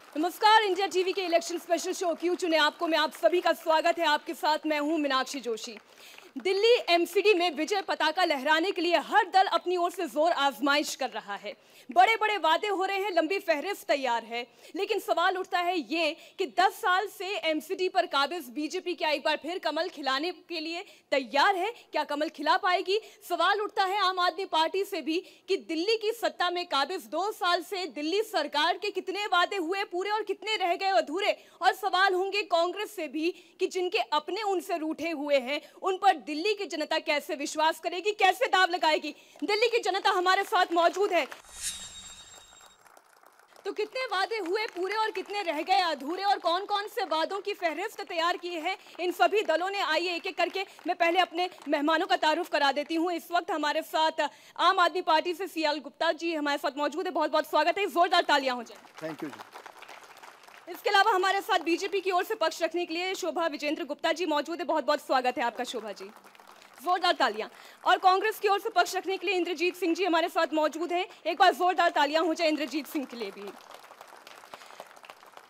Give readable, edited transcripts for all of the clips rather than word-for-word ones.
नमस्कार, India TV के election special show क्यों चुने आपको में आप सभी का स्वागत है। आपके साथ मैं हूं मीनाक्षी जोशी। दिल्ली एमसीडी में विजय पताका लहराने के लिए हर दल अपनी ओर से जोर आजमाइश कर रहा है। बड़े बड़े वादे हो रहे हैं, लंबी फहरिस्त तैयार है, लेकिन सवाल उठता है ये कि 10 साल से एमसीडी पर काबिज बीजेपी क्या एक बार फिर कमल खिलाने के लिए तैयार है? क्या कमल खिला पाएगी? सवाल उठता है आम आदमी पार्टी से भी कि दिल्ली की सत्ता में काबिज 2 साल से दिल्ली सरकार के कितने वादे हुए पूरे और कितने रह गए अधूरे। और सवाल होंगे कांग्रेस से भी कि जिनके अपने उनसे रूठे हुए हैं उन पर दिल्ली की जनता कैसे विश्वास करेगी, कैसे दाव लगाएगी। दिल्ली की जनता हमारे साथ मौजूद है। तो कितने वादे हुए पूरे और कितने रह गए अधूरे और कौन कौन से वादों की फहरिस्त तैयार की है इन सभी दलों ने, आइए एक एक करके मैं पहले अपने मेहमानों का तारुफ करा देती हूं। इस वक्त हमारे साथ आम आदमी पार्टी से सीएल गुप्ता जी हमारे साथ मौजूद है, बहुत बहुत स्वागत है, जोरदार तालियां हो जाए। थैंक यू जी। इसके अलावा हमारे साथ बीजेपी की ओर से पक्ष रखने के लिए शोभा विजेंद्र गुप्ता जी मौजूद है, बहुत बहुत स्वागत है आपका शोभा जी, जोरदार तालियां। और कांग्रेस की ओर से पक्ष रखने के लिए इंद्रजीत सिंह जी हमारे साथ मौजूद हैं, एक बार जोरदार तालियां हो जाए इंद्रजीत सिंह के लिए भी।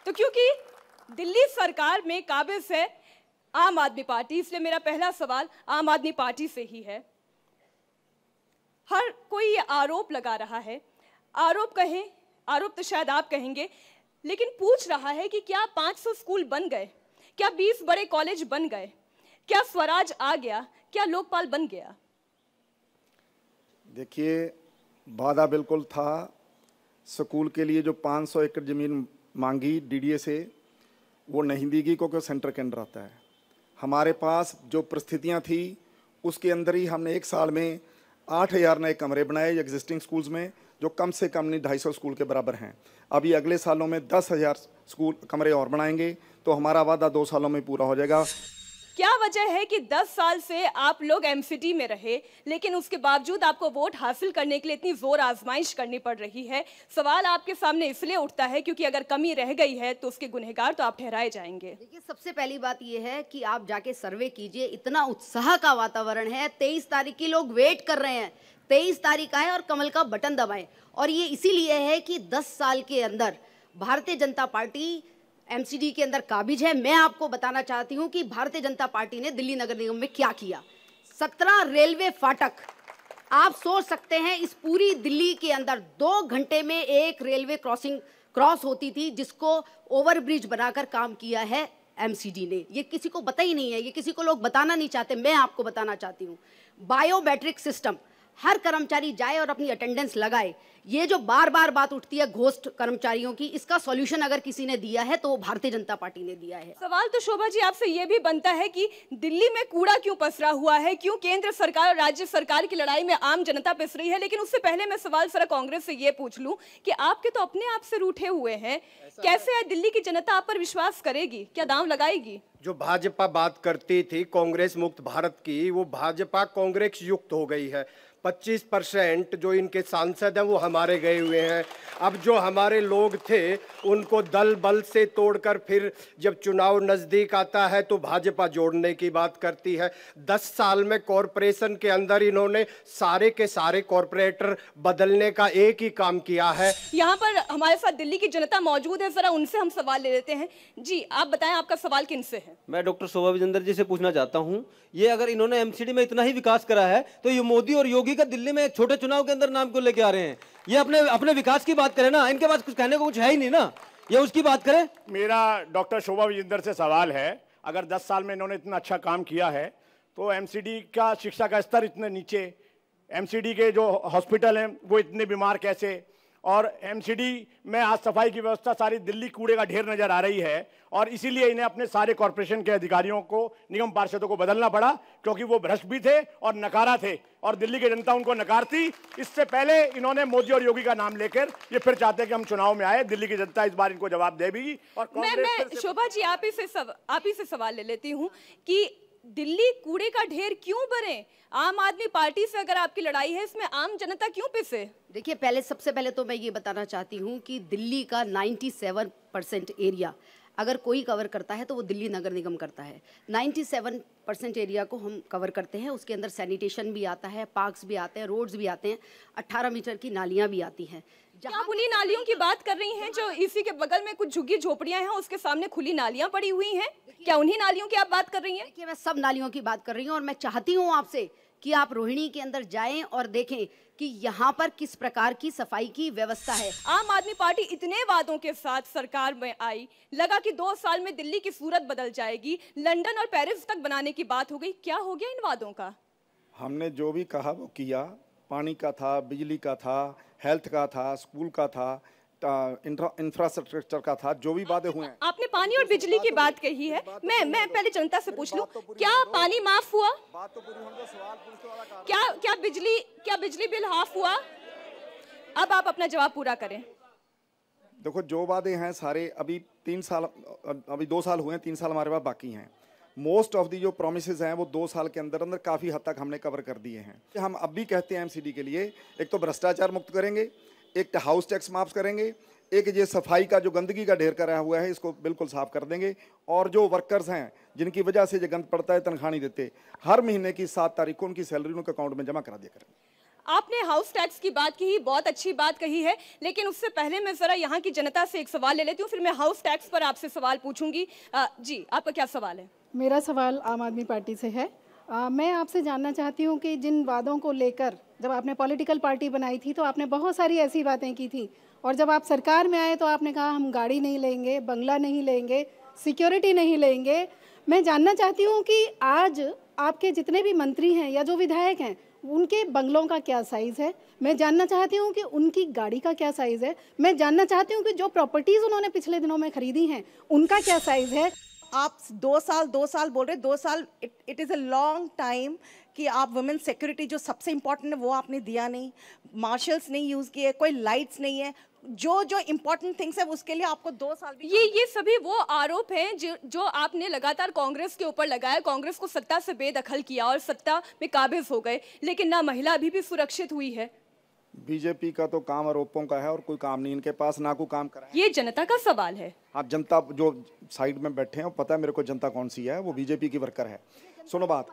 तो क्योंकि दिल्ली सरकार में काबिज है आम आदमी पार्टी, इसलिए मेरा पहला सवाल आम आदमी पार्टी से ही है। हर कोई ये आरोप लगा रहा है, आरोप तो शायद आप कहेंगे, लेकिन पूछ रहा है कि क्या 500 स्कूल बन गए, क्या 20 बड़े कॉलेज बन गए, क्या स्वराज आ गया, क्या लोकपाल बन गया? देखिए, वादा बिल्कुल था। स्कूल के लिए जो 500 एकड़ ज़मीन मांगी डीडीए से, वो नहीं दी गई क्योंकि सेंटर के अंदर आता है। हमारे पास जो परिस्थितियां थी उसके अंदर ही हमने एक साल में 8000 नए कमरे बनाए एग्जिस्टिंग स्कूल्स में, जो कम से कम नहीं 250 स्कूल के बराबर हैं। अभी अगले सालों में 10,000 स्कूल कमरे और बनाएंगे, तो हमारा वादा 2 सालों में पूरा हो जाएगा। क्या वजह है कि 10 साल से आप लोग एमसीडी में रहे, लेकिन उसके बावजूद आपको वोट हासिल करने के लिए इतनी जोर आजमाइश करनी पड़ रही है? सवाल आपके सामने इसलिए उठता है क्योंकि अगर कमी रह गई है तो उसके गुनहगार तो आप ठहराए जाएंगे। देखिए, सबसे पहली बात यह है कि आप जाके सर्वे कीजिए, इतना उत्साह का वातावरण है। 23 तारीख की लोग वेट कर रहे हैं, 23 तारीख आए और कमल का बटन दबाएं। और ये इसीलिए है कि 10 साल के अंदर भारतीय जनता पार्टी एमसीडी के अंदर काबिज है। मैं आपको बताना चाहती हूं कि भारतीय जनता पार्टी ने दिल्ली नगर निगम में क्या किया। 17 रेलवे फाटक, आप सोच सकते हैं इस पूरी दिल्ली के अंदर 2 घंटे में एक रेलवे क्रॉसिंग क्रॉस होती थी, जिसको ओवरब्रिज बनाकर काम किया है एमसीडी ने। ये किसी को पता ही नहीं है, ये किसी को लोग बताना नहीं चाहते, मैं आपको बताना चाहती हूँ। बायोमेट्रिक सिस्टम, हर कर्मचारी जाए और अपनी अटेंडेंस लगाए। ये जो बार बार बात उठती है घोस्ट कर्मचारियों की, इसका सॉल्यूशन अगर किसी ने दिया है तो वो भारतीय जनता पार्टी ने दिया है। सवाल तो शोभा जी आपसे ये भी बनता है कि दिल्ली में कूड़ा क्यों पसरा हुआ है, क्यों केंद्र सरकार और राज्य सरकार की लड़ाई में आम जनता पिस रही है। लेकिन उससे पहले मैं सवाल जरा कांग्रेस से ये पूछ लूं कि आपके तो अपने आप से रूठे हुए हैं, कैसे है दिल्ली की जनता आप पर विश्वास करेगी, क्या दांव लगाएगी? जो भाजपा बात करती थी कांग्रेस मुक्त भारत की, वो भाजपा कांग्रेस युक्त हो गई है। 25% जो इनके सांसद हैं वो हमारे गए हुए हैं। अब जो हमारे लोग थे उनको दल बल से तोड़कर फिर जब चुनाव नज़दीक आता है तो भाजपा जोड़ने की बात करती है। 10 साल में कॉरपोरेशन के अंदर इन्होंने सारे के सारे कॉरपोरेटर बदलने का एक ही काम किया है। यहाँ पर हमारे साथ दिल्ली की जनता मौजूद है, जरा उनसे हम सवाल ले लेते हैं। जी आप बताएं, आपका सवाल किनसे है? मैं डॉक्टर शोभा विजेंद्र जी से पूछना चाहता हूँ, ये अगर इन्होंने एमसीडी में इतना ही विकास करा है तो ये मोदी और योगी का दिल्ली में एक छोटे चुनाव के अंदर नाम क्यों लेके आ रहे हैं? ये अपने विकास की बात करें ना, इनके पास कुछ कहने को कुछ है ही नहीं ना, ये उसकी बात करें। मेरा डॉक्टर शोभा विजेंद्र से सवाल है, अगर 10 साल में इन्होंने इतना अच्छा काम किया है तो एमसीडी का शिक्षा का स्तर इतने नीचे, एमसीडी के जो हॉस्पिटल हैं वो इतने बीमार कैसे, और एमसीडी में आज सफाई की व्यवस्था सारी दिल्ली कूड़े का ढेर नजर आ रही है। और इसीलिए इन्हें अपने सारे कॉरपोरेशन के अधिकारियों को, निगम पार्षदों को बदलना पड़ा, क्योंकि वो भ्रष्ट भी थे और नकारा थे और दिल्ली की जनता उनको नकारती। इससे पहले इन्होंने मोदी और योगी का नाम लेकर ये फिर चाहते हैं कि हम चुनाव में आए। दिल्ली की जनता इस बार इनको जवाब देगी। और मैं शोभा जी आप ही से सवाल ले लेती हूँ कि दिल्ली कूड़े का ढेर क्यों बने? आम आदमी पार्टी से अगर आपकी लड़ाई है, इसमें आम जनता क्यों पिसे? देखिए, सबसे पहले तो मैं ये बताना चाहती हूँ कि दिल्ली का 97% एरिया अगर कोई कवर करता है तो वो दिल्ली नगर निगम करता है। 97% एरिया को हम कवर करते हैं, उसके अंदर सैनिटेशन भी आता है, पार्क्स भी आते हैं, रोड्स भी आते हैं, 18 मीटर की नालियाँ भी आती हैं। क्या आप उन्हीं नालियों की बात कर रही हैं जो इसी के बगल में कुछ झुग्गी झोपड़ियां हैं, उसके सामने खुली नालियां पड़ी हुई हैं? क्या उन्हीं नालियों की आप बात कर रही हैं? देखिए, मैं सब नालियों की बात कर रही हूँ और मैं चाहती हूँ आपसे कि आप रोहिणी के अंदर जाएं और देखें कि यहाँ पर किस प्रकार की सफाई की व्यवस्था है। आम आदमी पार्टी इतने वादों के साथ सरकार में आई, लगा कि 2 साल में दिल्ली की सूरत बदल जाएगी, लंदन और पेरिस तक बनाने की बात हो गई। क्या हो गया इन वादों का? हमने जो भी कहा वो किया। पानी का था, बिजली का था, हेल्थ का था, स्कूल का था, इंफ्रास्ट्रक्चर का था, जो भी वादे हुए हैं। आपने पानी और बिजली की बात कही है। मैं पहले जनता से पूछ लूं, क्या पानी माफ हुआ? बात तो पूरी होने दो, सवाल पूछने वाला कारण। क्या बिजली बिल हाफ हुआ? अब आप अपना जवाब पूरा करें। देखो, जो वादे हैं सारे अभी 2 साल हुए हैं, 3 साल हमारे पास बाकी हैं। मोस्ट ऑफ दी जो प्रोमिसेस हैं वो 2 साल के अंदर अंदर काफ़ी हद तक हमने कवर कर दिए हैं। हम अब भी कहते हैं एमसीडी के लिए, एक तो भ्रष्टाचार मुक्त करेंगे, एक हाउस टैक्स माफ करेंगे, एक ये सफाई का जो गंदगी का ढेर करा हुआ है इसको बिल्कुल साफ कर देंगे, और जो वर्कर्स हैं जिनकी वजह से ये गंद पड़ता है, तनख्वाह नहीं देते, हर महीने की 7 तारीख को उनकी सैलरी उनके अकाउंट में जमा करा दिया करेंगे। आपने हाउस टैक्स की बात की, बहुत अच्छी बात कही है, लेकिन उससे पहले मैं जरा यहाँ की जनता से एक सवाल ले लेती हूँ, फिर मैं हाउस टैक्स पर आपसे सवाल पूछूंगी। जी, आपका क्या सवाल है? मेरा सवाल आम आदमी पार्टी से है। मैं आपसे जानना चाहती हूँ कि जिन वादों को लेकर जब आपने पॉलिटिकल पार्टी बनाई थी तो आपने बहुत सारी ऐसी बातें की थी, और जब आप सरकार में आए तो आपने कहा हम गाड़ी नहीं लेंगे, बंगला नहीं लेंगे, सिक्योरिटी नहीं लेंगे। मैं जानना चाहती हूँ कि आज आपके जितने भी मंत्री हैं या जो विधायक हैं उनके बंगलों का क्या साइज़ है। मैं जानना चाहती हूँ कि उनकी गाड़ी का क्या साइज़ है। मैं जानना चाहती हूँ कि जो प्रॉपर्टीज़ उन्होंने पिछले दिनों में खरीदी हैं उनका क्या साइज़ है। आप 2 साल बोल रहे, 2 साल it is a long time कि आप वुमेन सिक्योरिटी जो सबसे इम्पोर्टेंट है वो आपने दिया नहीं, मार्शल्स नहीं यूज़ किए, कोई लाइट्स नहीं है, जो इम्पोर्टेंट थिंग्स है उसके लिए आपको 2 साल भी। ये सभी वो आरोप हैं जो आपने लगातार कांग्रेस के ऊपर लगाया, कांग्रेस को सत्ता से बेदखल किया और सत्ता में काबिज हो गए, लेकिन ना महिला अभी भी सुरक्षित हुई है। बीजेपी का तो काम आरोपों का है और कोई काम नहीं इनके पास, ना कोई काम करा है। ये जनता का सवाल है। आप जनता जो साइड में बैठे हैं, पता है मेरे को जनता कौन सी है, वो बीजेपी की वर्कर है। सुनो बात,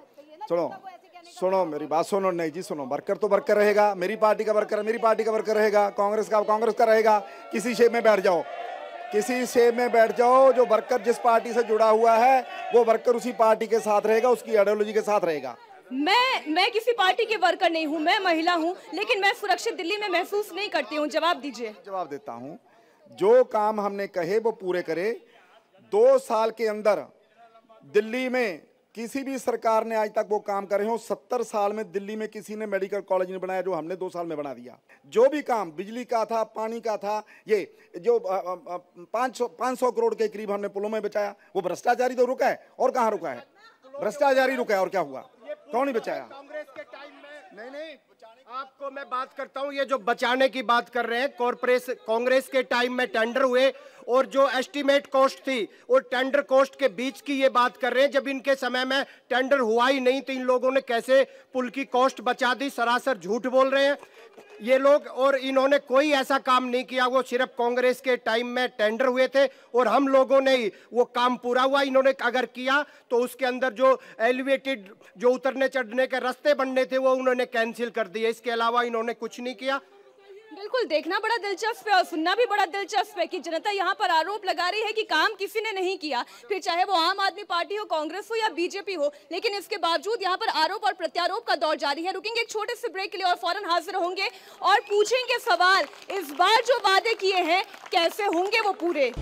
सुनो मेरी बात सुनो। नहीं जी सुनो, वर्कर तो वर्कर रहेगा, मेरी पार्टी का वर्कर मेरी पार्टी का वर्कर रहेगा, कांग्रेस का रहेगा। किसी शेप में बैठ जाओ, किसी शेप में बैठ जाओ, जो वर्कर जिस पार्टी से जुड़ा हुआ है वो वर्कर उसी पार्टी के साथ रहेगा, उसकी आइडियोलॉजी के साथ रहेगा। मैं किसी पार्टी के वर्कर नहीं हूं, मैं महिला हूं, लेकिन मैं सुरक्षित दिल्ली में महसूस नहीं करती हूं। जवाब दीजिए। जवाब देता हूं, जो काम हमने कहे वो पूरे करे। 2 साल के अंदर दिल्ली में किसी भी सरकार ने आज तक वो काम करे हो। 70 साल में दिल्ली में किसी ने मेडिकल कॉलेज नहीं बनाया जो हमने 2 साल में बना दिया। जो भी काम बिजली का था, पानी का था, ये जो 500 करोड़ के करीब हमने पुलों में बचाया, वो भ्रष्टाचारी तो रुका है। और कहाँ रुका है? भ्रष्टाचारी रुका है, और क्या हुआ? कौन नहीं बचाया? कांग्रेस के टाइम में नहीं, आपको मैं बात करता हूं, ये जो बचाने की बात कर रहे हैं, कॉर्पोरेट कांग्रेस के टाइम में टेंडर हुए और जो एस्टीमेट कॉस्ट थी और टेंडर कॉस्ट के बीच की ये बात कर रहे हैं। जब इनके समय में टेंडर हुआ ही नहीं तो इन लोगों ने कैसे पुल की कॉस्ट बचा दी? सरासर झूठ बोल रहे हैं ये लोग, और इन्होंने कोई ऐसा काम नहीं किया। वो सिर्फ कांग्रेस के टाइम में टेंडर हुए थे और हम लोगों ने ही वो काम पूरा हुआ। इन्होंने अगर किया तो उसके अंदर जो एलिवेटेड जो उतरने चढ़ने के रास्ते बनने थे वो उन्होंने कैंसिल कर दिए। इसके अलावा इन्होंने कुछ नहीं किया। बिल्कुल, देखना बड़ा दिलचस्प है और सुनना भी बड़ा दिलचस्प है कि जनता यहाँ पर आरोप लगा रही है कि काम किसी ने नहीं किया, फिर चाहे वो आम आदमी पार्टी हो, कांग्रेस हो या बीजेपी हो, लेकिन इसके बावजूद यहाँ पर आरोप और प्रत्यारोप का दौर जारी है। रुकेंगे एक छोटे से ब्रेक के लिए और फौरन हाजिर होंगे और पूछेंगे सवाल, इस बार जो वादे किए हैं कैसे होंगे वो पूरे।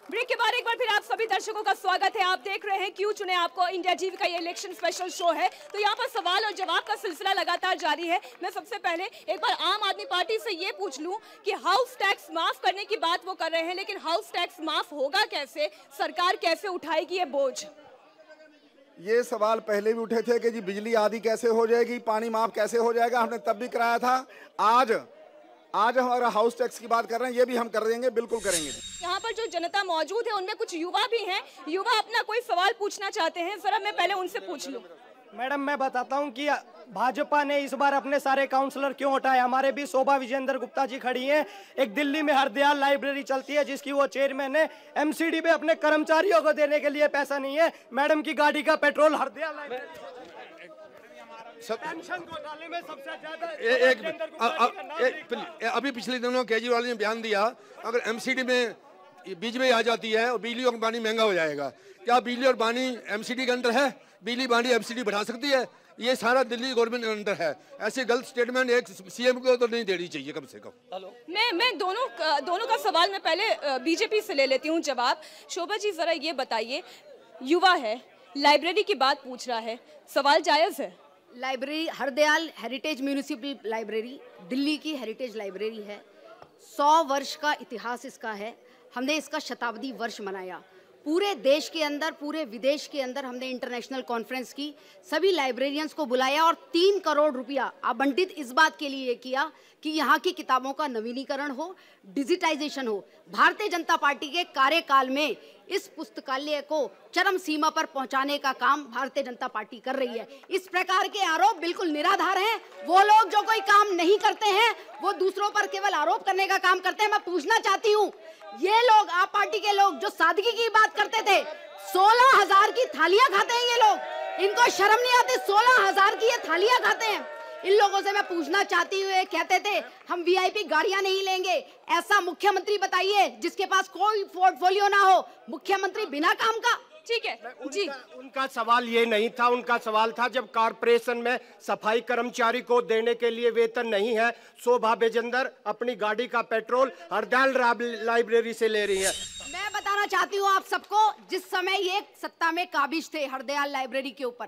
ब्रेक के बाद एक बार फिर आप सभी दर्शकों का स्वागत है। आप देख रहे हैं क्यों चुने आपको, इंडिया टीवी का ये इलेक्शन स्पेशल शो है। तो यहाँ पर सवाल और जवाब का सिलसिला लगातार जारी है। मैं सबसे पहले एक बार आम आदमी पार्टी से ये पूछ लूं कि हाउस टैक्स माफ करने की बात वो कर रहे हैं, लेकिन हाउस टैक्स माफ होगा कैसे? सरकार कैसे उठाएगी ये बोझ? ये सवाल पहले भी उठे थे कि जी बिजली आदि कैसे हो जाएगी, पानी माफ कैसे हो जाएगा, हमने तब भी कराया था। आज हमारा हाउस टैक्स की बात कर रहे हैं, ये भी हम कर देंगे, बिल्कुल करेंगे। यहाँ पर जो जनता मौजूद है उनमें कुछ युवा भी हैं, युवा अपना कोई सवाल पूछना चाहते हैं, जरा मैं पहले उनसे पूछ लूं। मैडम, मैं बताता हूँ कि भाजपा ने इस बार अपने सारे काउंसलर क्यों हटाए। हमारे भी शोभा विजेंद्र गुप्ता जी खड़ी हैं। एक दिल्ली में हरदयाल लाइब्रेरी चलती है जिसकी वो चेयरमैन है। एमसीडी में अपने कर्मचारियों को देने के लिए पैसा नहीं है। मैडम की गाड़ी का पेट्रोल हरदयाल लाइब्रेरी। पेंशन घोटाले में सबसे ज्यादा अभी पिछले दिनों केजरीवाल ने बयान दिया, अगर एमसीडी में बीजेपी आ जाती है और बिजली और पानी महंगा हो जाएगा। क्या बिजली और पानी एमसीडी के अंदर है? बिजली पानी एमसीडी बढ़ा सकती है? ये सारा दिल्ली गवर्नमेंट के अंदर है। ऐसे गलत स्टेटमेंट एक सीएम को तो नहीं देनी चाहिए कम से कम। मैं दोनों का सवाल मैं पहले बीजेपी से ले लेती हूँ जवाब। शोभा जी जरा ये बताइए, युवा है, लाइब्रेरी की बात पूछ रहा है, सवाल जायज है? Library Hardayal heritage municipal library Delhi की हेरिटेज लाइब्रेरी है। 100 वर्ष का इतिहास इसका है। हमने इसका शताब्दी वर्ष मनाया। पूरे देश के अंदर, पूरे विदेश के अंदर हमने इंटरनेशनल कॉन्फ्रेंस की, सभी लाइब्रेरियंस को बुलाया और 3 करोड़ रुपया आवंटित इस बात के लिए किया कि यहाँ की किताबों का नवीनीकरण हो, डिजिटाइजेशन हो। भारतीय जनता पार्टी के कार्यकाल में इस पुस्तकालय को चरम सीमा पर पहुंचाने का काम भारतीय जनता पार्टी कर रही है। इस प्रकार के आरोप बिल्कुल निराधार हैं। वो लोग जो कोई काम नहीं करते हैं वो दूसरों पर केवल आरोप करने का काम करते हैं। मैं पूछना चाहती हूँ, ये लोग, आप पार्टी के लोग जो सादगी की बात करते थे, 16,000 की थालियां खाते हैं ये लोग, इनको शर्म नहीं आती? 16,000 की ये थालियां खाते हैं। इन लोगों से मैं पूछना चाहती हूँ, कहते थे हम वीआईपी गाड़ियां नहीं लेंगे। ऐसा मुख्यमंत्री बताइए जिसके पास कोई पोर्टफोलियो ना हो, मुख्यमंत्री बिना काम का। ठीक है जी। उनका सवाल ये नहीं था, उनका सवाल था जब कारपोरेशन में सफाई कर्मचारी को देने के लिए वेतन नहीं है, शोभा विजेंदर अपनी गाड़ी का पेट्रोल हरदयाल लाइब्रेरी से ले रही है। मैं बताना चाहती हूँ आप सबको, जिस समय ये सत्ता में काबिज थे हरदयाल लाइब्रेरी के ऊपर,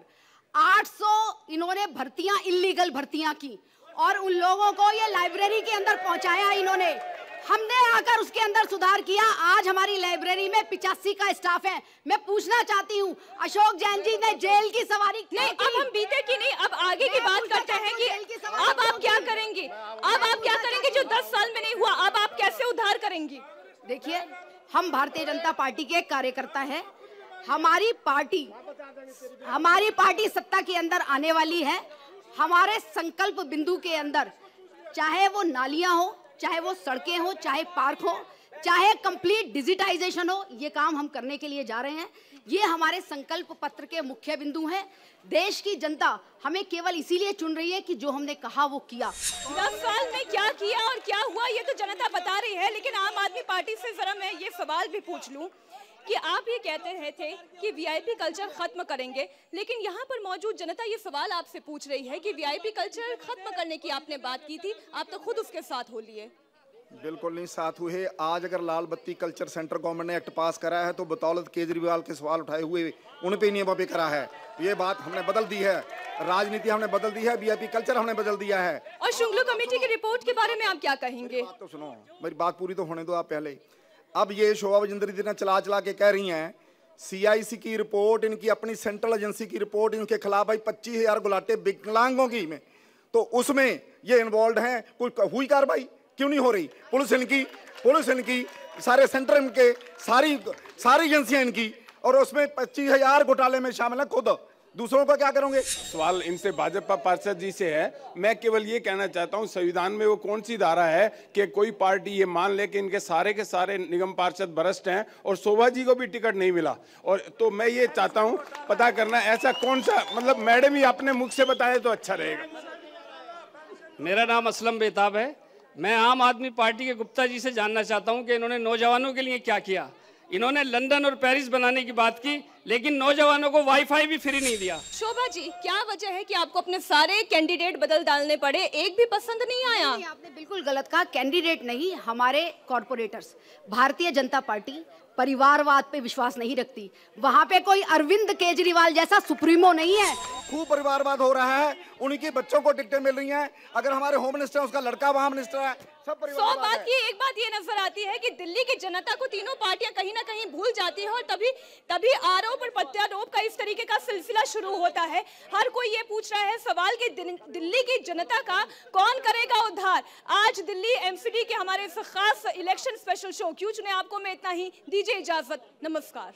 800 इन्होंने भर्तियां, इलीगल भर्तियां की और उन लोगों को ये लाइब्रेरी के अंदर पहुंचाया इन्होंने। हमने आकर उसके अंदर सुधार किया। आज हमारी लाइब्रेरी में 85 का स्टाफ है। मैं पूछना चाहती हूँ, अशोक जैन जी ने जेल की सवारी नहीं, अब हम बीते की नहीं, अब आगे की बात करते हैं कि अब आप क्या करेंगे? अब आप क्या करेंगे जो 10 साल में नहीं हुआ? अब आप कैसे उद्धार करेंगी? देखिए, हम भारतीय जनता पार्टी के कार्यकर्ता हैं। हमारी पार्टी सत्ता के अंदर आने वाली है। हमारे संकल्प बिंदु के अंदर, चाहे वो नालियां हो, चाहे वो सड़कें हो, चाहे पार्क हो, चाहे कंप्लीट डिजिटाइजेशन हो, ये काम हम करने के लिए जा रहे हैं। ये हमारे संकल्प पत्र के मुख्य बिंदु हैं। देश की जनता हमें केवल इसीलिए चुन रही है कि जो हमने कहा वो किया। 10 साल में क्या किया और क्या हुआ ये तो जनता बता रही है। लेकिन आम आदमी पार्टी से जरा मैं ये सवाल भी पूछ लूं कि आप ये कहते रहे थे कि वीआईपी कल्चर खत्म करेंगे, लेकिन यहाँ पर मौजूद जनता ये सवाल आपसे पूछ रही है कि वीआईपी कल्चर खत्म करने की आपने बात की थी, आप तो खुद उसके साथ हो लिए। बिल्कुल नहीं साथ हुए। आज अगर लाल बत्ती कल्चर सेंटर गवर्नमेंट ने एक्ट पास करा है तो बतौलत केजरीवाल के सवाल उठाए हुए उन पे नियमों पे करा है। ये बात हमने बदल दी है, राजनीति हमने बदल दी है, वीआईपी कल्चर हमने बदल दिया है। और शुंगलू कमेटी की रिपोर्ट के बारे में आप क्या कहेंगे? तो सुनो, मेरी बात पूरी तो होने दो आप पहले। अब ये शोभा विजेंदर जी ने चला के कह रही हैं सीआईसी की रिपोर्ट, इनकी अपनी सेंट्रल एजेंसी की रिपोर्ट, इनके खिलाफ भाई 25,000 गुलाटे विकलांगों की में, तो उसमें ये इन्वॉल्व हैं। कोई हुई कार्रवाई क्यों नहीं हो रही? पुलिस इनकी सारे सेंटर इनके, सारी एजेंसियां इनकी, और उसमें 25,000 घोटाले में शामिल है खुद। दूसरों का क्या करोगे? सवाल इनसे भाजपा पार्षद जी से है। मैं केवल ये कहना चाहता हूँ, संविधान में वो कौन सी धारा है कि कोई पार्टी ये मान ले कि इनके सारे के सारे निगम पार्षद भ्रष्ट हैं और शोभा जी को भी टिकट नहीं मिला? और तो मैं ये चाहता हूँ पता करना, ऐसा कौन सा, मतलब मैडम ही अपने मुख से बताए तो अच्छा रहेगा। मेरा नाम असलम बेताब है। मैं आम आदमी पार्टी के गुप्ता जी से जानना चाहता हूं कि इन्होंने नौजवानों के लिए क्या किया। इन्होंने लंदन और पेरिस बनाने की बात की, लेकिन नौजवानों को वाईफाई भी फ्री नहीं दिया। शोभा जी, क्या वजह है कि आपको अपने सारे कैंडिडेट बदल डालने पड़े? एक भी पसंद नहीं आया? नहीं, आपने बिल्कुल गलत कहा। कैंडिडेट नहीं, हमारे कॉर्पोरेटर्स। भारतीय जनता पार्टी परिवारवाद पे विश्वास नहीं रखती। वहाँ पे कोई अरविंद केजरीवाल जैसा सुप्रीमो नहीं है। खूब परिवारवाद हो रहा है, उनके बच्चों को टिकटें मिल रही हैं। अगर हमारे होम मिनिस्टर है, उसका लड़का वहाँ मिनिस्टर है, सब परिवारवाद है। एक बात ये नजर आती है कि दिल्ली की जनता को तीनों पार्टियां कहीं ना कहीं भूल जाती है और तभी आरोप और प्रत्यारोप का इस तरीके का सिलसिला शुरू होता है। हर कोई ये पूछ रहा है सवाल कि दिल्ली की जनता का कौन करेगा उद्धार? आज दिल्ली एमसीडी के हमारे इस खास इलेक्शन स्पेशल शो क्यों चुने आपको मैं इतना ही दीजिए इजाजत। नमस्कार।